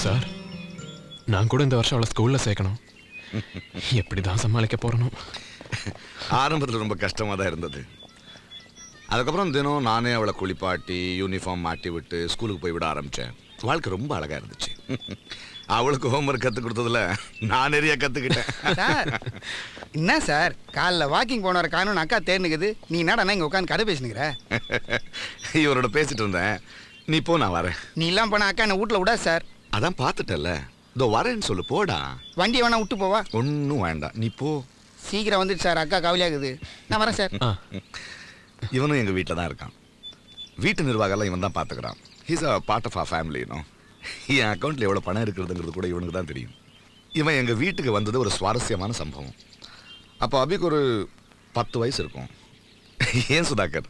Sir, நான் கூட இந்த வருஷம் அவளை ஸ்கூல்ல சேர்க்கணும். எப்படிதான் சமாளிக்க போறணும். ஆரம்பத்தில் ரொம்ப கஷ்டமாக தான் இருந்தது. அதுக்கப்புறம் தினம் நானே அவளை குளிப்பாட்டி யூனிஃபார்ம் மாட்டி விட்டு ஸ்கூலுக்கு போய் விட ஆரம்பித்தேன். வாழ்க்கை ரொம்ப அழகாக இருந்துச்சு. அவளுக்கு ஹோம்ஒர்க் கற்றுக் கொடுத்ததுல நான் நிறைய கற்றுக்கிட்டேன். சார் என்ன சார், காலைல வாக்கிங் போன வர காணும் அக்கா தேர்னுக்குது, நீ என்னடா இங்கே உட்காந்து கதை பேசுனுங்கிற? இவரோட பேசிட்டு இருந்தேன். நீ போ, நான் வரேன். நீ இல்லாம போனா அக்கா என்ன வீட்டில் விடாது சார். அதான் பார்த்துட்டல, இதோ வரேன்னு சொல்லு. போடா. வண்டியை வேணா விட்டு போவா? ஒன்றும் வேண்டாம், நீ போ. சீக்கிரம் வந்துட்டு சார், அக்கா கவலையாகுது. நான் வரேன் சார். இவனும் எங்கள் வீட்டில் தான் இருக்கான். வீட்டு நிர்வாகம்லாம் இவன் தான் பார்த்துக்கிறான். He's a part of our family. என் அக்கௌண்ட்டில் எவ்வளோ பணம் இருக்கிறதுங்கிறது கூட இவனுக்கு தான் தெரியும். இவன் எங்கள் வீட்டுக்கு வந்தது ஒரு சுவாரஸ்யமான சம்பவம். அப்போ அபிக்கு ஒரு 10 வயசு இருக்கும். ஏன் சுதாகர்,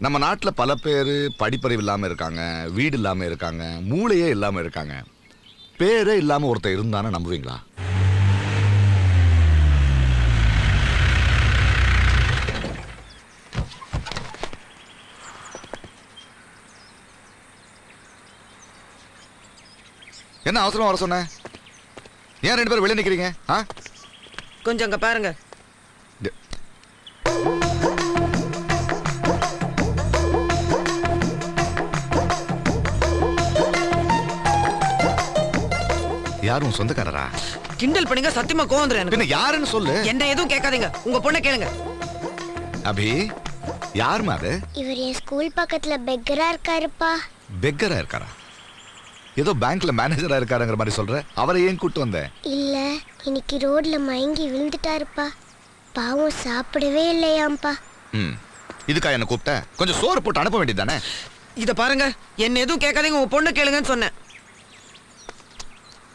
நம்ம நாட்டில் பல பேர் படிப்பறிவு இல்லாமல் இருக்காங்க, வீடு இல்லாமல் இருக்காங்க, மூளையே இல்லாமல் இருக்காங்க. பேரே இல்லாமல் ஒருத்தர் இருந்தானே நம்புவீங்களா? என்ன அவசரம் வர சொன்ன? ஏன் 2 பேரும் வெளியே நிக்கிறீங்க? கொஞ்சம் அங்க பாருங்க. யாரும் சொந்தக்காரரா? கிண்டல் பண்ணுங்க, சத்தியமா கோவம் வந்துரும் எனக்கு. என்ன யாருன்னு சொல்லு. என்ன எதுவும் கேட்காதீங்க, உங்க பொண்ணை கேளுங்க. அபி, யாருமா அது? இவர் என் ஸ்கூல் பக்கத்துல பெக்கரா இருக்காருப்பா. பெக்கரா இருக்காரா? ஏதோ பேங்க்ல மேனேஜரா இருக்காருங்கிற மாதிரி சொல்ற. அவரை ஏன் கூட்டு வந்த? இல்ல, இன்னைக்கு ரோட்ல மயங்கி விழுந்துட்டாருப்பா. பாவம், சாப்பிடவே இல்லையாம்பா. இதுக்கா என்ன கூப்பிட்ட? கொஞ்சம் சோறு போட்டு அனுப்ப வேண்டியதானே? இத பாருங்க, என்ன எதுவும் கேட்காதீங்க, உங்க பொண்ணை கேளுங்கன்னு சொன்னேன்.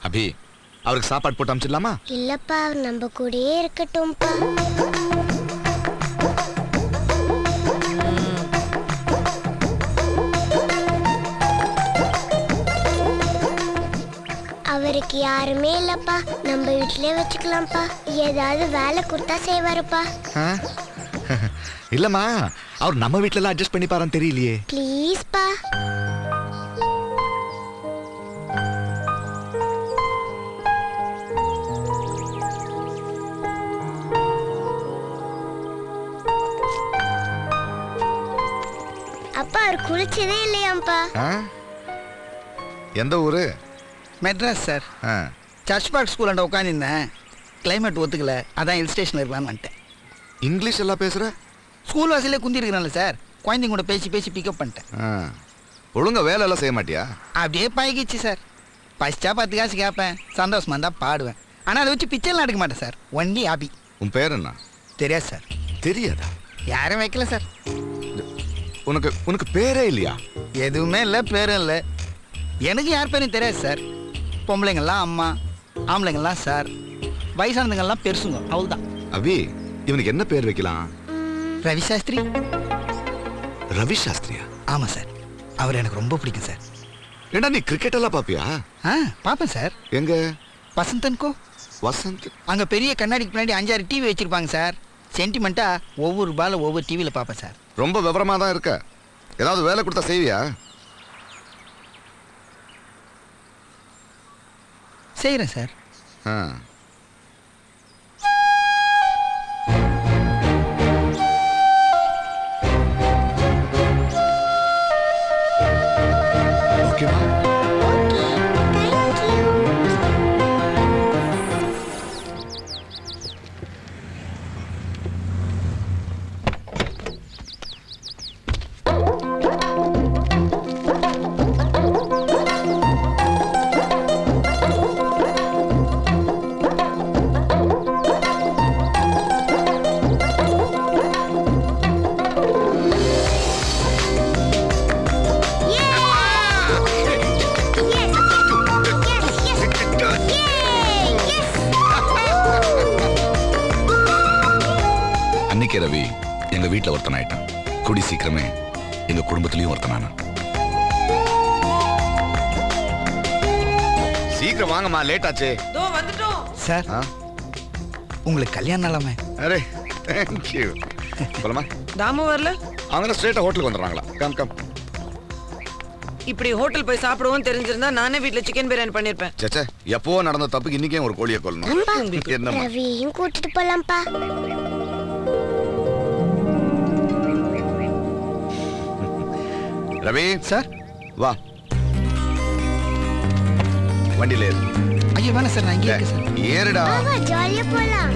அபி, அவருக்கு சாப்பாடு போட்டு அனுப்பிச்சிடலாமா? இல்லப்பா, அவர் நம்ம கூடயே இருக்கட்டும்பா. அவருக்கு யாருமே இல்லப்பா, நம்ம வீட்டிலே வச்சுக்கலாம்ப்பா. ஏதாவது வேலை கொடுத்தா செய்வாருப்பா. இல்லம்மா, அவர் நம்ம வீட்டுல எல்லாம் அட்ஜஸ்ட் பண்ணி பாருன்னு தெரியலையே. ப்ளீஸ்ப்பா. அப்பா, அவர் குளிச்சதே இல்லையாம்ப்பா. எந்த ஊரு? Madras sir. Church park school அண்ட உட்காந்துருந்தேன். கிளைமேட் ஒத்துக்கல, அதான் ஹில் ஸ்டேஷனில் இருக்கலான்னு வந்துட்டேன். இங்கிலீஷ் எல்லாம் பேசுற? ஸ்கூல் வாசலே குந்தி இருக்கிறான்ல சார், குழந்தைங்க கூட பேசி பேசி பிக்கப் பண்ணிட்டேன். ஒழுங்கா வேலை எல்லாம் செய்ய மாட்டியா? அப்படியே பழகிச்சு சார். பசிச்சா 10 காசு கேட்பேன், சந்தோஷமா இருந்தால் பாடுவேன். ஆனால் அதை வச்சு பிச்சைலாம் எடுக்க மாட்டேன் சார். Only hobby. உன் பேர் என்ன? தெரியாது சார். தெரியாதா? யாரும் வைக்கல சார். உனக்கு பேரே இல்லையா? எதுவுமே இல்லை, பேரும் இல்லை. எனக்கு யார் பேரும் தெரியாது சார். பொம்பளைங்கள்லாம் அம்மா, ஆம்பளைங்கள்லாம் சார், வயசானதுங்கெல்லாம் பெருசுங்க, அவ்வளோதான். அபி, இவனுக்கு என்ன பேர் வைக்கலாம்? ரவி சாஸ்திரி. ரவி சாஸ்திரியா? ஆமாம் சார், அவர் எனக்கு ரொம்ப பிடிக்கும் சார். ஏண்டா, நீ கிரிக்கெட் எல்லாம் பாப்பியா? பார்ப்பேன் சார். எங்க? வசந்தன்கோ. வசந்த்? அங்கே பெரிய கண்ணாடிக்கு பின்னாடி 5-6 டிவி வச்சிருப்பாங்க சார். சென்டிமெண்ட்டாக ஒவ்வொரு பால ஒவ்வொரு டிவியில் பார்ப்பேன் சார். ரொம்ப விவரமாக தான் இருக்க. ஏதாவது வேலை கொடுத்தா செய்வியா? செய்கிறேன் சார். ஓகேவா? ரவி எங்க வீட்டுல ஒருத்தன் ஆயிட்டான். கூடி சீக்கிரமே எங்க குடும்பத்திலயும் ஒருத்தனான. சீக்கிரம் வாங்கம்மா, லேட் ஆச்சு. தோ வந்துட்டோம் சார். உங்களுக்கு கல்யாணம் நாளாமே? Array, thank you. போலாமா? தாமு வரல? அவங்க ஸ்ட்ரைட்டா ஹோட்டலுக்கு வந்துடுறாங்களா? Come come. இப்படி ஹோட்டல் போய் சாப்பிடுவோம் தெரிஞ்சிருந்தா நானே வீட்ல சிக்கன் பிரியாணி பண்ணிருப்பேன். சேச்சே எப்போ நடந்த தப்புக்கு இன்னைக்கே ஒரு கோழியை கொல்லணும். அப்பா என்னம்மா ரவியும் கூட்டிட்டு போலாம்ப்பா. ரவி சார் வா வண்டியில ஏறு. ஐயோ வேணாம் சார், நான் இங்கே இருக்கேன் சார். ஏறுடா. வா ஜாலியா போலாம்.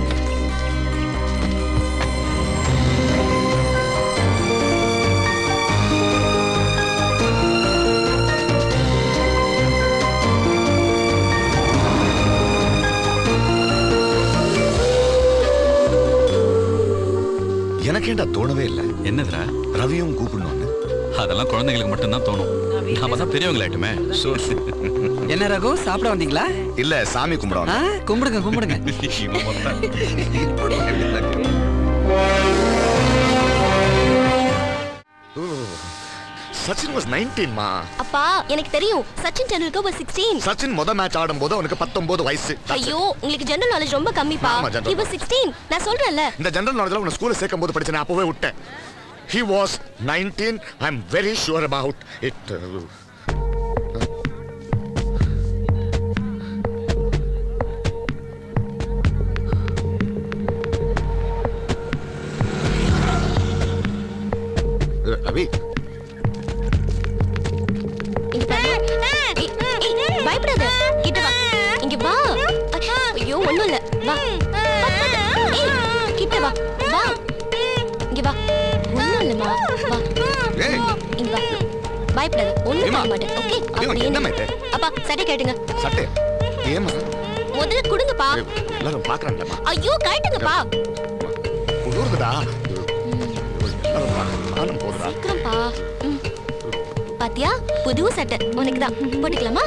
எனக்கு ஏன்டா தோணவே இல்லை என்னதுடா? ரவியும் கூப்பிடணும்னு. அதெல்லாம் குழந்தைங்களுக்கு மட்டும்தான் தோணும். நாம தான் பெரியவங்களாயிட்டுமே. என்ன ரகு, சாப்பிட வந்தீங்களா? இல்ல சாமி கும்பிட கும்பிடுங்க கும்பிடுங்க. சச்சின் was 19 மா. அப்பா எனக்கு தெரியும், சச்சின் டெண்டுல்கர் was 16. சச்சின் மொத மேட்ச் ஆடும்போது அவனுக்கு 19 வயசு. ஐயோ உங்களுக்கு ஜெனரல் நாலேஜ் ரொம்ப கம்மிப்பா. ஆமா, general he was 16. நான் சொல்றேன்ல. இந்த ஜெனரல் நாலேஜ்ல உன ஸ்கூல்ல சேர்க்கும்போது படிச்சேன், அப்பவே விட்டேன். He was 19. I'm very sure about it. Ravi இங்க பாரு. பயப்படாத. கிட்ட வா. இங்க வா. ஐயோ ஒண்ணும் இல்ல. வா. கிட்ட வா. வா. இங்க வா. ஒண்ணும் இல்லம்மா. வா. ஏய் இங்க வா. பயப்படாத. ஒண்ணும் ஏம்மா? பண்ண மாட்டேன். ஓகே? ஏம்மா, என்னம்மா இது? அப்பா சட்டை கேட்டுங்க. சட்டை ஏமா முதல்ல கொடுங்கப்பா. எல்லாரும் பாக்குறாங்கம்மா. ஐயோ கழட்டுங்கப்பா. குளிருதுடா. நானும் போடுறா. சீக்கிரம்ப்பா. பாத்தியா, புது சட்டை உனக்கு தான். போட்டுக்கலாமா?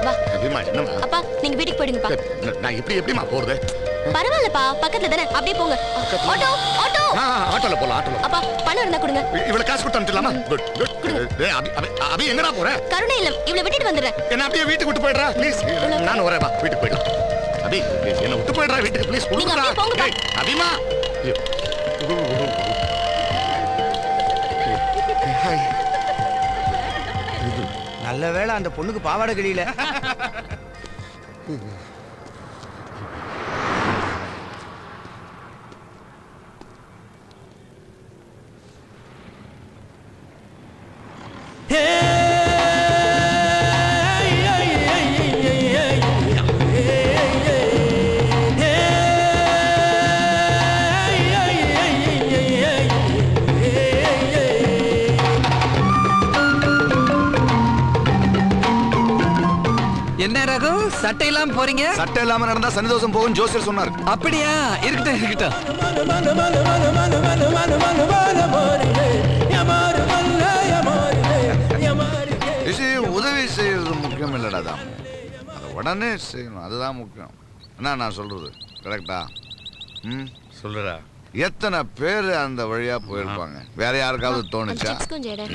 வா. ரவிமா என்னம்மா? அப்பா நீங்க வீட்டுக்கு போயிடுங்கப்பா. நான் எப்படிமா போறது? பரவாயில்லப்பா, பக்கத்துல தானே, அப்படியே போங்க. Auto auto. ஆட்டோல போலாம், ஆட்டோல. அப்பா பணம் இருந்தா கொடுங்க. இவ்வளவு காசு கொடுத்து அனுப்பிடலாமா? குட். அபி எங்கடா போற? கருணை இல்லம், இவ்வளவு விட்டுட்டு வந்துடுறேன். என்ன அப்படியே வீட்டுக்கு விட்டு போயிடுறா ப்ளீஸ். நான் வரேன், வா வீட்டுக்கு போயிடலாம். அபி என்ன விட்டு போயிடுறா வீட்டுக்கு ப்ளீஸ். நீங்க அப்படியே போங்கப்பா. அபிமா நல்ல வேளை அந்த பொண்ணுக்கு பாவாடை கிளியில. என்ன ரகு, சட்டை இல்லாம போறீங்க? சட்டை இல்லாம நடந்தா சனிதோஷம் போகும் ஜோசியர் சொன்னார். அப்படியா? இருக்கட்டும் இருக்கட்டும். உதவி செய்யறது முக்கியம் இல்லடா தான், அதை உடனே செய்யணும், அதுதான் முக்கியம். என்ன நான் சொல்றது கரெக்டா? சொல்லுடா. எத்தனை பேர் அந்த வழியா போயிருப்பாங்க? வேற யாருக்காவது தோணுச்சா? சிப்ஸ் கொஞ்சம் எடு.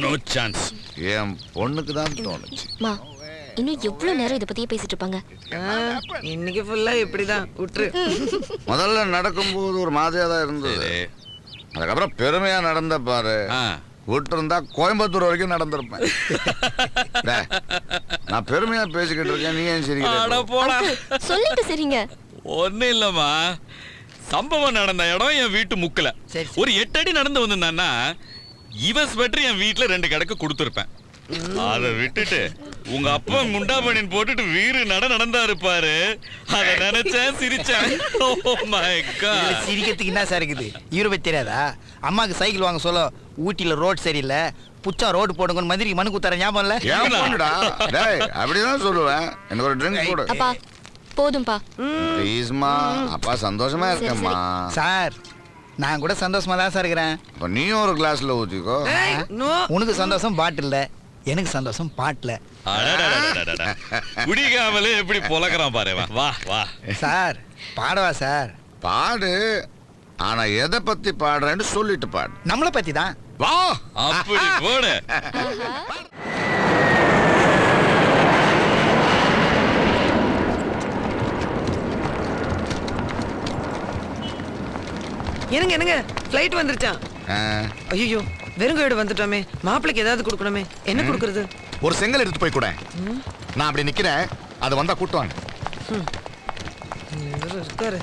No chance. என் பொண்ணுக்கு தான் தோணுச்சு. மா, இன்னும் எவ்வளவு நேரம் இத பத்தியே பேசிட்டு இருப்பாங்க? இன்னைக்கு ஃபுல்லா இப்படிதான் விட்டுரு. முதல்ல நடக்கும்போது ஒரு மாதிரியா தான் இருந்தது, அதுக்கப்புறம் பெருமையா நடந்த பாரு. விட்டு இருந்தா கோயம்புத்தூர் வரைக்கும் நடந்திருப்பேன். டேய், நான் பெருமையா பேசிக்கிட்டு இருக்கேன், நீ ஏன் சிரிக்கிற? சொல்லிட்டு சரிங்க. ஒண்ணு இல்லம்மா, சம்பவம் நடந்த இடம் என் வீட்டு முக்கல. ஒரு 8 அடி நடந்து வந்திருந்தான்னா இவன் ஸ்வெட்டர் என் வீட்டுல 2 கடைக்கு கொடுத்துருப்பேன். அதை விட்டுட்டு உங்க அப்பா முண்டாமணின் போட்டுட்டு வீறு நடந்தா இருப்பாரு, அதை நினைச்சேன் சிரிச்சேன். Oh my God. சிரிக்கிறதுக்கு என்ன சார் இருக்குது? யூரோப்பை தெரியாதா? அம்மாக்கு சைக்கிள் வாங்க சொல்ல ஊட்டியில ரோட் சரியில்லை, புச்சா ரோடு போடுங்கன்னு மதுரைக்கு மனு குத்தார ஞாபகம் இல்ல? ஏன் பொண்ணுடா? டேய், அப்படிதான் சொல்லுவேன். எனக்கு ஒரு ட்ரிங்க் போடு. அப்பா போதும்பா. ப்ளீஸ்மா, அப்பா சந்தோஷமா இருக்கேம்மா. சார் நான் கூட சந்தோஷமா தான் சார் இருக்கிறேன். அப்ப நீயும் ஒரு கிளாஸ்ல ஊத்திக்கோ. நோ, உனக்கு சந்தோஷம் பாட்டில்ல, எனக்கு சந்தோஷம் பாட்டில். அடடடடடடட. குடிக்காமலே எப்படி பொலக்கறான் பாரு. வா வா. சார் பாடவா சார்? பாடு, ஆனா எதை பத்தி பாடுறேன்னு சொல்லிட்டு பாடு. நம்மளை பத்தி தான். வா. அப்படி போடு. என்னங்க என்னங்க ஃப்ளைட் வந்துருச்சான். ஐயோ வெறுங்கையோடு வந்துட்டோமே. மாப்பிளைக்கு ஏதாவது கொடுக்கணுமே. என்ன கொடுக்கறது? ஒரு செங்கல் எடுத்து போய் கூட. நான் அப்படி நிக்கிறேன், அது வந்தா கூட்டுவாங்க. இருக்காரு.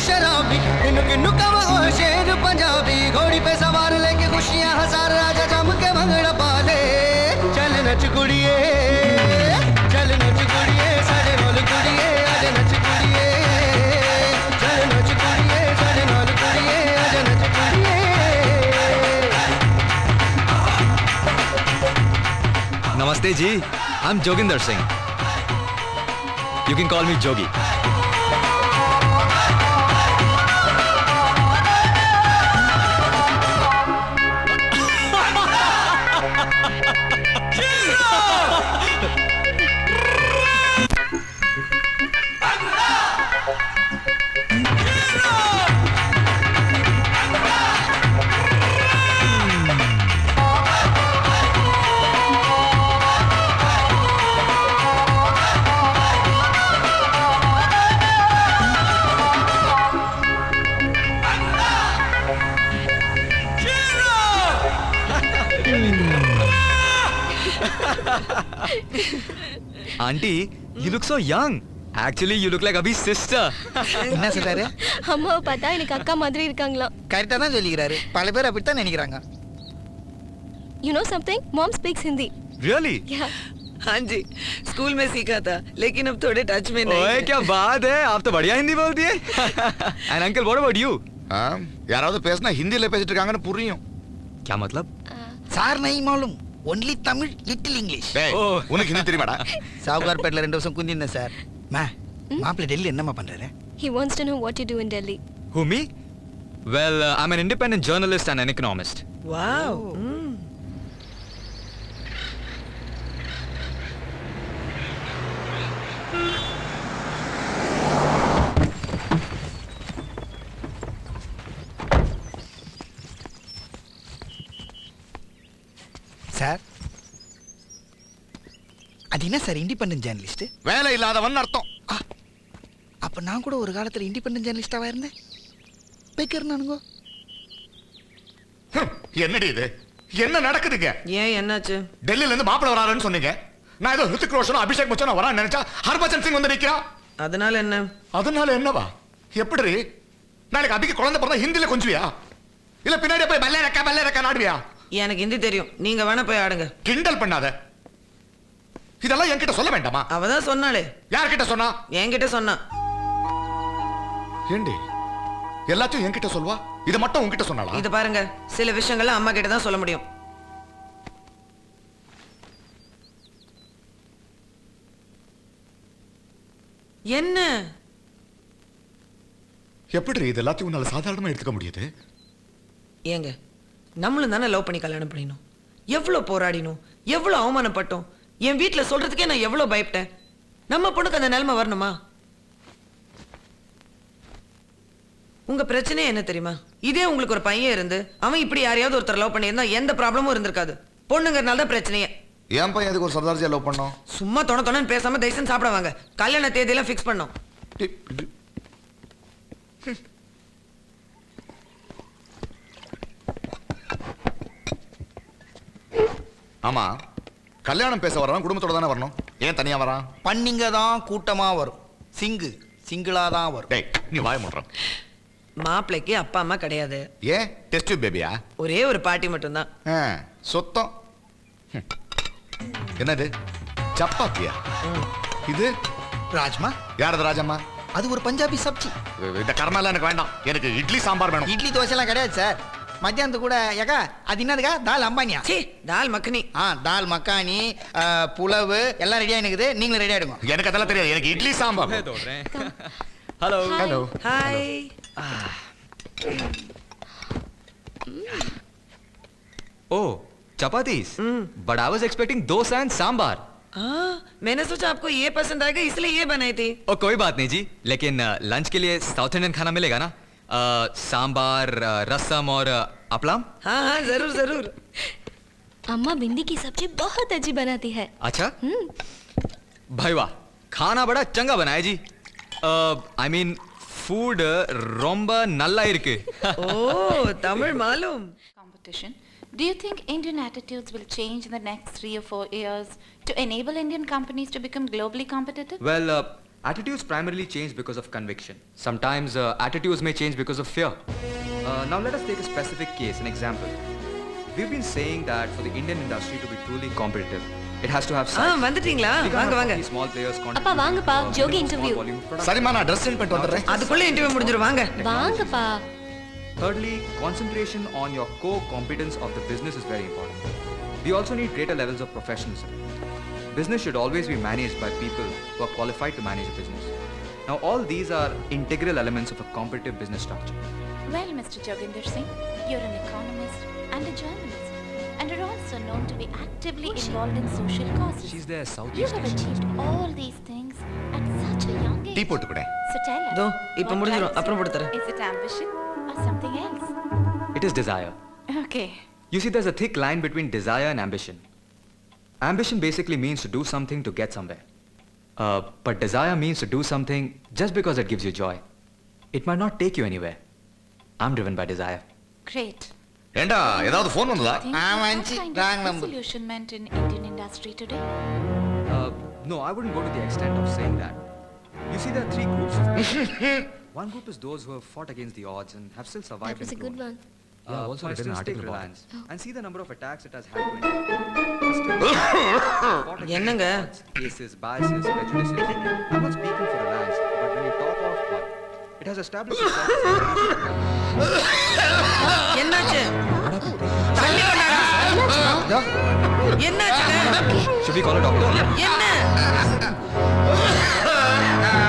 शराबी इनु कवा ओ शेर पंजाबी घोड़ी पे सवार लेके खुशियां हजार राजा जम के भंगड़ा पाले चल नच कुड़िए साडे नाल कुड़िए आज नच कुड़िए चल नच कुड़िए साडे नाल कुड़िए आज नच कुड़िए. नमस्ते जी, I am Joginder Singh. You can call me Jogi. Auntie, you look so young. Actually, you look like Abhi's sister. என்ன சொல்றாரு? அம்மாவை பார்த்தா எனக்கு அக்கா மாதிரி இருக்காங்களா? கரெக்டா தான் சொல்லிக்கிறாரு. பல பேர் அப்படித்தான் நினைக்கிறாங்க. You know something? Mom speaks Hindi. Really? Yeah. हाँ जी, स्कूल में सीखा था, लेकिन अब थोड़े टच में नहीं. ओए क्या बात है, आप तो बढ़िया हिंदी बोलती है. And uncle, what about you? யாராவது பேசினா ஹிந்தியில பேசிட்டு இருக்காங்கன்னு புரியும். क्या मतलब? சார் नहीं मालूम. Only Tamil little English. உனக்கு ஹிந்தி தெரியுமாடா? சாவுகார்பேட்ல 2 வருஷம் குந்திருந்தேன் சார். மாப்பிள்ளை டெல்லி என்னம்மா பண்றாரு? He wants to know what you do in Delhi. Who, me? Well, I'm an independent journalist and an economist. Wow. Sir, அது என்ன சார் இண்டிபெண்டன்ட் ஜேர்னலிஸ்ட்? வேலை இல்லாதவன் அர்த்தம். அப்ப நான் கூட ஒரு காலத்துல இண்டிபெண்டன்ட் ஜேர்னலிஸ்டாவா இருந்தேன். பேக்கர் நானுங்கோ. என்னடி இது? என்ன நடக்குதுங்க? ஏன் என்னாச்சு? டெல்லில இருந்து மாப்பிள்ளை வராருன்னு சொன்னீங்க. நான் ஏதோ ஹிருத்திக் ரோஷனும் அபிஷேக் பச்சனும் வரான்னு நினைச்சா ஹர்பச்சன் சிங் வந்து நிக்கிறான். அதனால என்ன? அதனால என்னவா? எப்படி நாளைக்கு அபிக்கு குழந்தை பிறந்தா ஹிந்தில கொஞ்சுவியா? இல்ல பின்னாடி போய் பல்லே ரக்கா நாடுவியா? எனக்கு ஹிந்தி தெரியும், நீங்க வேணா போய் ஆடுங்க. கிண்டல் பண்ணாத. இதெல்லாம் என்கிட்ட சொல்ல வேண்டாமா? அவதான் சொன்னாளே. யார்கிட்ட சொன்னா? என்கிட்ட சொன்னா. ஏண்டி எல்லாத்தையும் என்கிட்ட சொல்வா, இத மட்டும் உன்கிட்ட சொன்னாளா? இது பாருங்க, சில விஷயங்களை அம்மா கிட்ட தான் சொல்ல முடியும். என்ன எப்படி இது எல்லாத்தையும் உன்னால சாதாரணமா எடுத்துக்க முடியுது? ஏங்க, நம்மளும் தானே லவ் பண்ணி கல்யாணம் பண்ணினோம். எவ்வளவு போராடினோம், எவ்வளவு அவமானப்பட்டோம். என் வீட்டுல சொல்றதுக்கே நான் எவ்வளவு பயப்பட்டேன். நம்ம பொண்ணுக்கு அந்த நிலைமை வரணுமா? உங்க பிரச்சனை என்ன தெரியுமா? இதே உங்களுக்கு ஒரு பையன் இருந்து அவன் இப்படி யாரையாவது ஒருத்தர் லவ் பண்ணியிருந்தா எந்த ப்ராப்ளமும் இருந்திருக்காது. பொண்ணுங்கிறனால தான் பிரச்சனையே. என் பையன் அதுக்கு ஒரு சர்தார்ஜியா லவ் பண்ணோம். சும்மா தொணன்னு பேசாம தயவுசெய்து சாப்பிட வாங்க. கல்யாண தேதியெல்லாம் ஃபிக்ஸ் பண்ணோம். ஆமா, கல்யாணம் பேச வரவன் குடும்பத்தோட தானே வரணும். ஏன் தனியா வரான்? பண்ணிங்க தான் கூட்டமா வரும். சிங்கிளா தான் வரும். டேய், நீ வாய மூடுறோம். மாப்பிள்ளைக்கு அப்பா அம்மா கிடையாது. ஏன் டெஸ்ட் பேபியா? ஒரே ஒரு பாட்டி மட்டும்தான். சொத்தம். என்னது சப்பாத்தியா? இது ராஜ்மா. யாரது ராஜம்மா? அது ஒரு பஞ்சாபி சப்ஜி. இந்த கர்மாலாம் எனக்கு வேண்டாம். எனக்கு இட்லி சாம்பார் வேணும். இட்லி தோசை எல்லாம் கிடையாது சார். மத்தியானத்து கூட ஏகா அது என்னதுக்கா? தால் அம்பானியா? தால் மக்கனி. தால் மக்கானி, புலவு எல்லாம் ரெடியா இருக்குது. நீங்களும் ரெடி ஆயிடுங்க. எனக்கு அதெல்லாம் தெரியாது. எனக்கு idli sambar. Hello. Hello. Hi Oh, chapatis. But I was expecting dosa and sambar. हाँ मैंने सोचा आपको ये पसंद आएगा इसलिए ये बनाई थी Oh, कोई बात नहीं जी. लेकिन लंच के लिए साउथ इंडियन खाना मिलेगा ना? सांबार, रसम और अपलाम? हाँ हाँ जरूर जरूर अम्मा भिंडी की सब्जी बहुत अच्छी बनाती है अच्छा? भाई वाह, खाना बड़ा चंगा बनाया जी. I mean, food ரொம்ப நல்லா இருக்கு. ओ तमिल मालूम Competition. Do you think Indian attitudes will change in the next 3 or 4 years to enable Indian companies to become globally competitive? Well, attitudes primarily change because of conviction. Sometimes attitudes may change because of fear. Now let us take a specific case, an example. We've been saying that for the Indian industry to be truly competitive, it has to have हाँ size. வந்துட்டீங்களா We can't வாங்க have வாங்க only small players அப்பா வாங்கப்பா Jogi interview சரிம்மா நான் dress change பண்ணிட்டு வந்துடுறேன். அதுக்குள்ள இன்டர்வியூ முடிஞ்சிரும் வாங்க வாங்கப்பா Thirdly, concentration on your core competence of the business is very important. We also need greater levels of professionalism. Business should always be managed by people who are qualified to manage a business. Now, all these are integral elements of a competitive business structure. Well, Mr. Joginder Singh, you're an economist and a journalist, and are also known to be actively involved in social causes. She's there, You Southeast have Asian. achieved all these things at such a young tea age. போட்டு கூட. So tell us, தோ, இப்ப what முடிஞ்சிரும். drives அப்புறம் you? போட்டு தரேன். Is it ambition or something else? It is desire. Okay. You see, there's a thick line between desire and ambition. Ambition basically means to do something to get somewhere. But desire means to do something just because it gives you joy. It might not take you anywhere. I'm driven by desire. Great. ஏண்டா ஏதாவது phone வந்ததா? Think what kind of disillusionment in Indian industry today? No, I wouldn't go to the extent of saying that. You see, there are 3 groups of people. One group is those who have fought against the odds and have still survived. That was a and good grown. one. Yeah, also for read an instance, take article about Reliance and see the number of attacks it has had to endure. என்னங்க? Cases, biases, prejudices. I'm not speaking for Reliance, but when you talk of one, it has established itself என்னாச்சு தண்ணி கொண்டாடா என்னாச்சுங்க Should we call a doctor? என்ன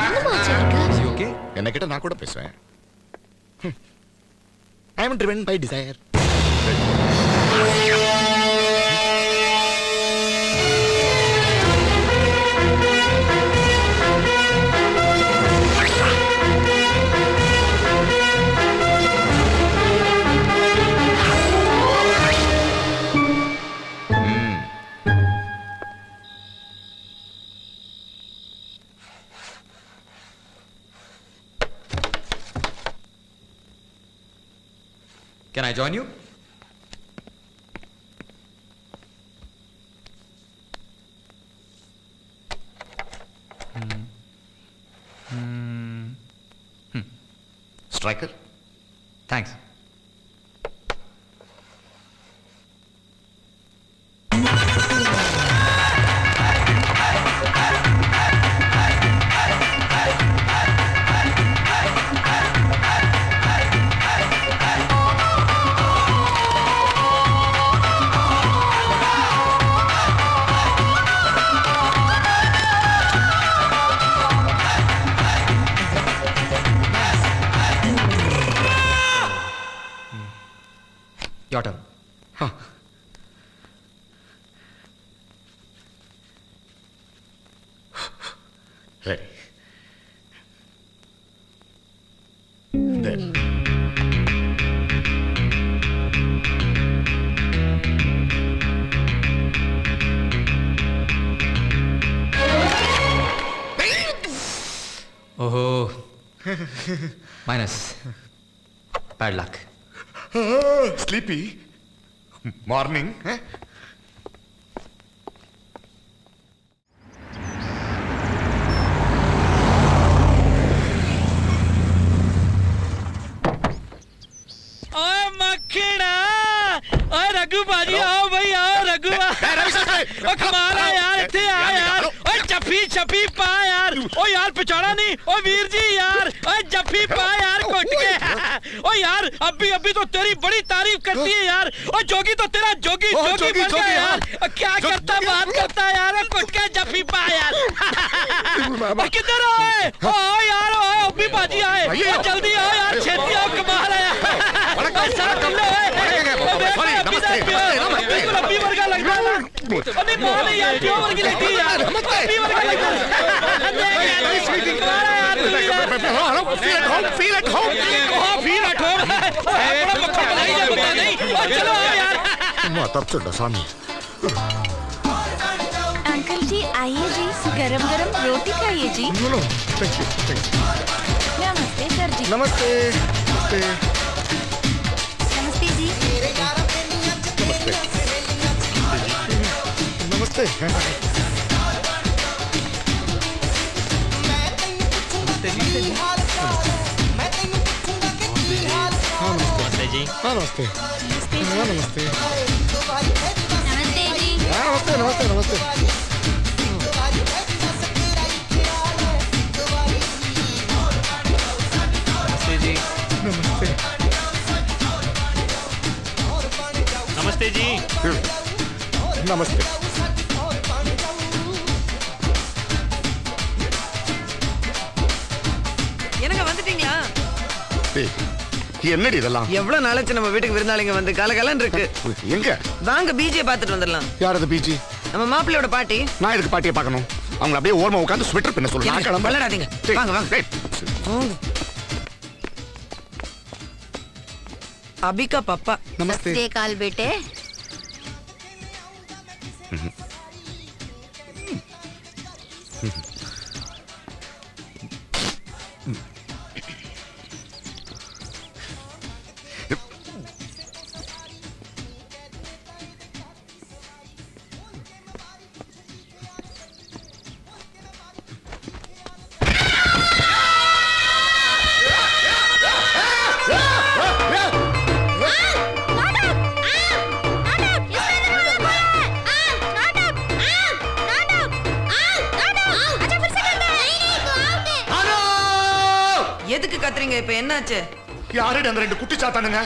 என்னமாச்சு இருக்கு Is he okay? என்ன கிட்ட நான் கூட பேசுவேன். I am driven by desire. Can I join you? Striker? Thanks. Your turn. Ready. There. Oh. Minus. Bad luck. Sleepy? Morning? Eh? ओए मक्खीड़ा ओए रघु बाजी आओ भाई आओ रघु ओ कमाल है यार इत्थे आ यार ओए चप जफी छपी पा यार, ओ यार पिछाड़ा नहीं, ओ वीर जी यार, ओ जफी पा यार कोट के, ओ यार अभी तो तेरी बड़ी तारीफ करती है यार, ओ जोगी तो तेरा जोगी जोगी बन गया यार, क्या करता बात करता यार, कोट के जफी पा यार, किधर आए, ओ यार ओ अभी बाजी आए, जल्दी आओ यार, छेती आओ, कमाल है यार, सारा कमले बिल्कुल अभी वर्गा लगता है, अभी मारे यार क्यों वर्गी लगती है यार, अभी वर्गा लगता है, feel at home, बड़ा पक्का बनाई जा बता नहीं, चलो यार, तब से डसामी। अंकल जी आइए जी, गरम गरम रोटी खाइए जी। No thank you. नमस्ते सर जी। नमस्ते नमस्ते नमस्ते जी। नमस्ते नमस्ते। नमस्ते जी। हाँ नमस्ते। हाँ नमस्ते। नमस्ते जी। हाँ नमस्ते नमस्ते नमस्ते। नमस्ते जी। नमस्ते। नमस्ते जी। नमस्ते। என்னங்க வந்துட்டீங்களா? என்னடி இதெல்லாம்? எவ்வளவு நாளாச்சு நம்ம வீட்டுக்கு விருந்தாளிங்க வந்து கலகலன்னு இருக்கு. எங்க? வாங்க பிஜே பார்த்துட்டு வந்துடலாம். யார் அது பிஜி? நம்ம மாப்பிள்ளையோட பாட்டி. நான் எதுக்கு பாட்டியை பார்க்கணும்? அவங்க அப்படியே ஓரமா உட்கார்ந்து ஸ்வெட்டர் பின்ன சொல்லு. நான் கிளம்ப. விளையாடாதீங்க. வாங்க வாங்க. अभी का पापा। नमस्ते। काल बेटे। எதுக்கு கத்துறீங்க இப்ப என்னாச்சு? யாரடி அந்த ரெண்டு குட்டி சாத்தானுங்க?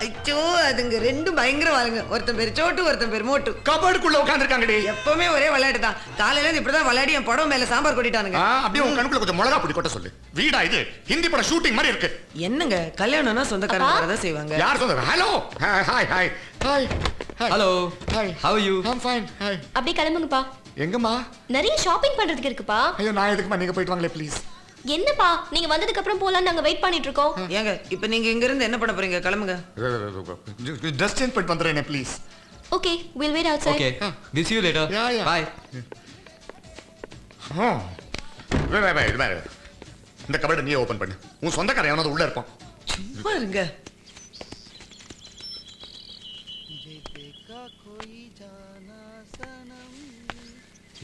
ஐயோ அதுங்க ரெண்டும் பயங்கரவாளுங்க. ஒருத்தன் பேர் சோட்டு, ஒருத்தன் பேர் மோட்டு. கபடுக்குள்ள உட்கார்ந்திருக்காங்கடி. எப்பவுமே ஒரே விளையாட்டு தான். காலையில இருந்து இப்படிதான் விளையாடி என் படம் மேல சாம்பார் கொட்டிட்டானுங்க. அப்படியே உன் கண்ணுக்குள்ள கொஞ்சம் மிளகா பொடி கொட்ட சொல்லு. வீடா இது? ஹிந்தி பட ஷூட்டிங் மாதிரி இருக்கு. என்னங்க கல்யாணம்னா சொந்தக்காரங்க வரதா செய்வாங்க. யார் சொந்தக்காரங்க? Hello hi hi hi. Hello hi. How are you? I am fine. Hi. அப்படியே கிளம்புங்கப்பா. எங்கம்மா? நிறைய ஷாப்பிங் பண்றதுக்கு இருக்குப்பா. ஐயோ நான் எதுக்குமா, நீங்க போயிட்டு வாங்களே ப்ளீஸ். என்னப்பா நீங்க வந்ததுக்கு அப்புறம் போலாம் நாங்க வெயிட் பண்ணிட்டு இருக்கோம். ஏங்க இப்போ நீங்க இங்க இருந்து என்ன பண்ண போறீங்க? கிளம்புங்க. ட்ரெஸ் சேஞ்ச் பண்ணிட்டு வந்துறேன் please. Okay we'll wait outside. Okay. We'll see you later. Yeah. Bye. வே இந்த கபட நீயே ஓபன் பண்ணு. உன் சொந்தக்காரன் எவனாவது உள்ள இருப்பான். சும்மா இருங்க.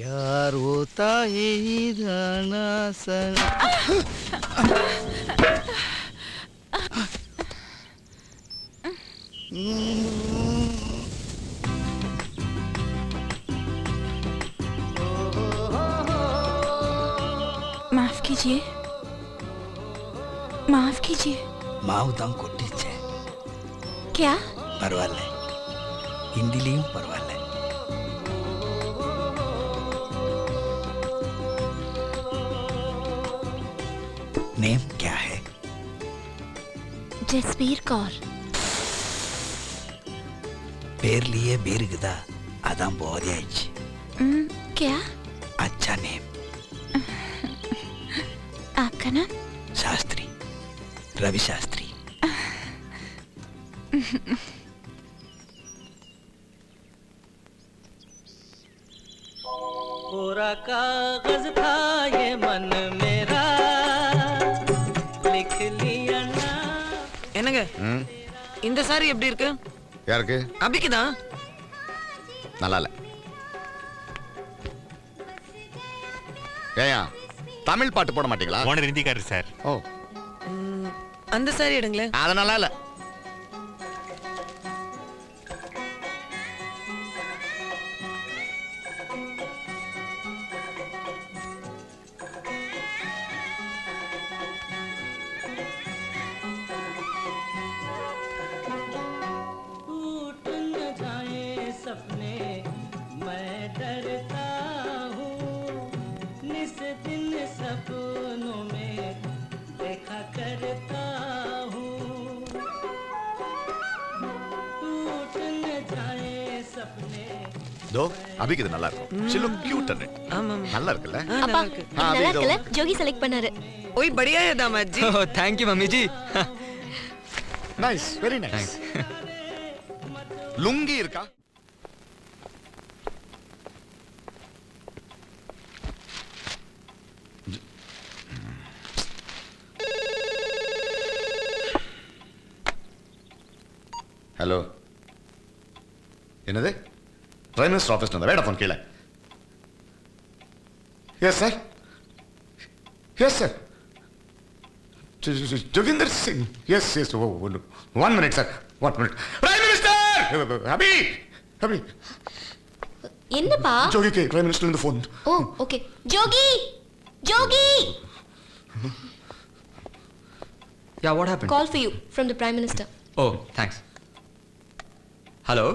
यार होता है ही जाना सना। माफ कीजिए, माफ कीजिए। மாவுதான் கொட்டிச்சே. क्या? பரவாயில்ல, ஹிந்திலையும் பரவாயில்ல. नेम क्या है? जसबीर कौर। பேர் लिए பேருக்குதா, அதான் போதே ஆயிடுச்சு. क्या? अच्छा नेम। आपका नाम? शास्त्री, रवि शास्त्री। पूरा कागज था ये मन मेरा लिख लिया ना। என்னங்க இந்த சாரி எப்படி இருக்கு? யாருக்கு? அபிக்குதான். நல்லா இல்ல. ஏயா தமிழ் பாட்டு போட மாட்டீங்களா? Owner ஹிந்திக்காரர் sir. ஓ அந்த சாரி எடுங்களேன். அது நல்லா இல்ல. தோ அபிக்கு இது நல்லா இருக்கும். she look cute in it. ஆமா நல்லா இருக்குல்ல? அப்பா இது நல்லா இருக்குல்ல? ஜோகி செலக்ட் பண்ணாரு. ஓய் बढ़िया है दामाद जी. Oh, thank you, mummy ji. nice, very nice. Lungi இருக்கா? ஹலோ, என்னது? பிரைம் மினிஸ்டர் ஆஃபீஸ் வந்த வேட ஃபோன் கீழே. Yes sir, yes sir, Joginder Singh. Yes yes, 1 minute sir, 1 minute. Prime minister அபி, அபி. என்னப்பா? ஜோகிக்கு பிரைம் மினிஸ்டர்ல இருந்து phone. Oh okay. Jogi, Jogi. Yeah, what happened? Call for you from the Prime Minister. Oh, thanks. Hello.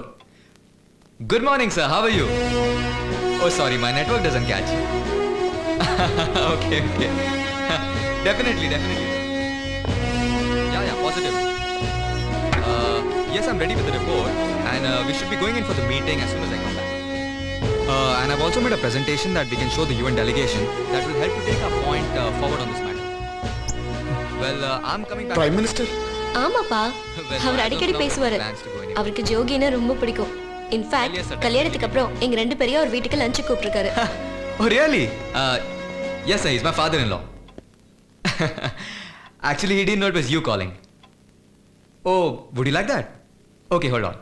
Good morning, sir. How are you? Oh, sorry, my network doesn't catch. Okay, okay. Definitely, definitely. Yeah, positive. Yes, I'm ready with the report, and we should be going in for the meeting as soon as I come back. And I've also made a presentation that we can show the UN delegation that will help to take our point forward on this matter. Well, I'm coming back. Prime Minister? ஆமாப்பா, அவர் அடிக்கடி பேசுவாரு. அவருக்கு ஜோகினா ரொம்ப பிடிக்கும். In fact கல்யாணத்துக்கு அப்புறம் எங்க ரெண்டு பேரையும் அவர் வீட்டுக்கு lunch கூப்பிட்டுருக்காரு. Oh, really? Yes, sir. He's my father-in-law. Actually, he didn't know it was you calling. Oh, would you like that? Okay, hold on.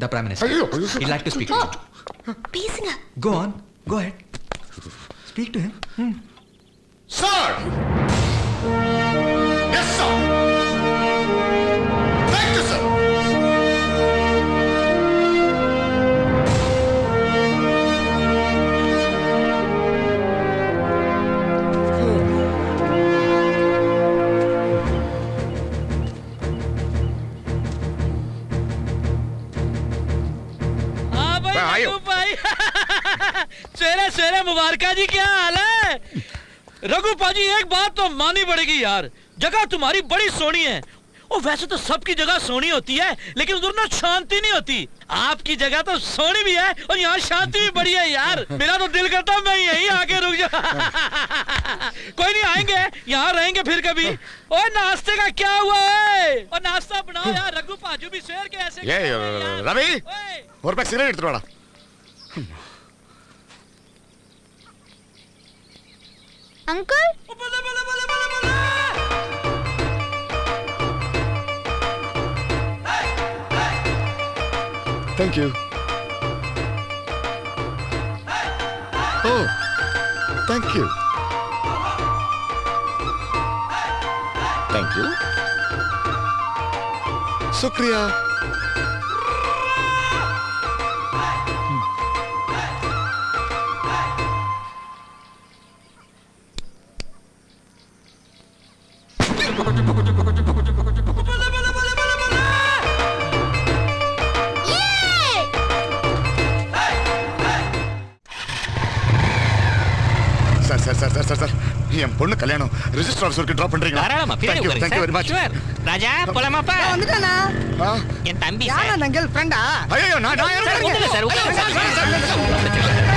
The Prime Minister. He'd like to speak to you. பேசுங்க. Go on. Go ahead. Speak to him. Sir! Yes, sir! Thank you, sir! सेरे सेरे मुबारका जी, क्या हाल है? रघु पाजी, एक बात तो माननी पड़ेगी यार, जगह तुम्हारी बड़ी सोहनी है। ओ वैसे तो सबकी जगह सोहनी होती है, लेकिन उधर ना शांति नहीं होती। आपकी जगह तो सोहनी भी है और यहाँ शांति भी बड़ी है यार। मेरा तो दिल करता मैं यहीं आके रुक जा। कोई नहीं, आएंगे, यहाँ रहेंगे फिर कभी। ओए नाश्ते का क्या हुआ है? और नाश्ता बनाओ यार, रघु पाजू भी शेर के ऐसे। ये रवि, और पैक सिगरेट எடுத்துட்டு வாடா. Uncle, Thank you. Oh, thank you. Thank you. Shukriya. Sir என் பொண்ணு கல்யாணம் ரெஜிஸ்டர் ஆஃபீஸருக்கு டிராப் பண்றீங்களா? தாராளமா Thank you very much. ராஜா போலாமாப்பா? வந்துட்டானா? என் தம்பி யாரா? நங்கள் ஃப்ரெண்டா? ஐயோ நான் சார், ஒண்ணுமில்ல சார், உட்காருங்க சார்.